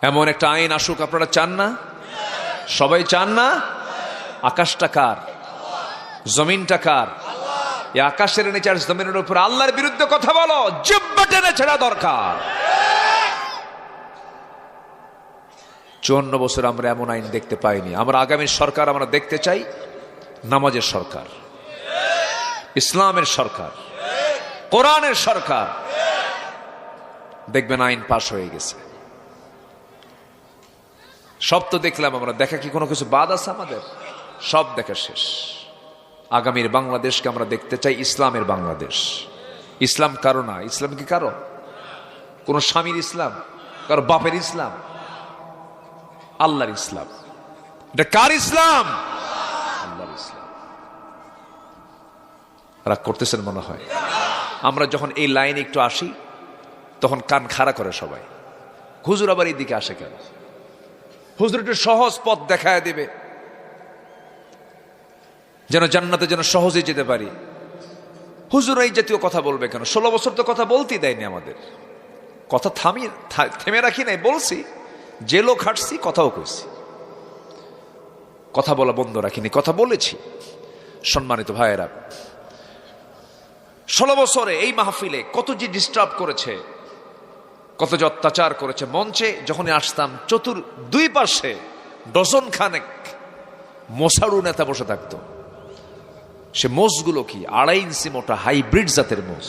এমন একটা আইন আসুক, আপনারা চান না? সবাই চান না? আকাশটা কার? জমিনটা কার? এই আকাশের নিচে আর জমিনের উপর আল্লাহর বিরুদ্ধে কথা বলো, জিহ্বা টেনে ছেড়া দরকার। 54 বছর আমরা এমন আইন দেখতে পাইনি। আমরা আগামী সরকার আমরা দেখতে চাই নামাজের সরকার, ইসলামের সরকার, কোরআনের সরকার। দেখবেন আইন পাশ হয়ে গেছে। সব তো দেখলাম আমরা, দেখা কি কোনো কিছু বাদ আছে আমাদের? সব দেখা শেষ। আগামীর বাংলাদেশকে আমরা দেখতে চাই ইসলামের বাংলাদেশ। ইসলাম কারো না। ইসলাম কি কারো? কোন স্বামীর ইসলাম? কারো বাপের ইসলাম? আল্লাহর ইসলাম। এটা কার ইসলাম? আল্লাহর ইসলাম। রাগ করতেছেন মনে হয়। আমরা যখন এই লাইনে একটু আসি তখন কান খাড়া করে সবাই। হুজুর আবার এই দিকে আসে কেন? হুজুর একটু সহজ পথ দেখায় দেবে, যেন জান্নাতে যেন সহজে যেতে পারি। হুজুর এই জাতীয় কথা বলবে কেন? 16 বছর তো কথা বলতেই দেয়নি আমাদের। কথা থেমে রাখি নাই, বলছি। জেলও খাটছি, কথাও কইছি। কথা বলা বন্ধ রাখিনি, কথা বলেছি। সম্মানিত ভাইয়েরা, 16 বছরে এই মাহফিলে কত যে ডিস্টার্ব করেছে, কত যে অত্যাচার করেছে। মঞ্চে যখনই আসতাম দুই পাশে ডজন খানেক মশারু নেতা বসে থাকতো। সে মোষগুলো কি 2.5 ইঞ্চি মোটা হাইব্রিড জাতের মোষ।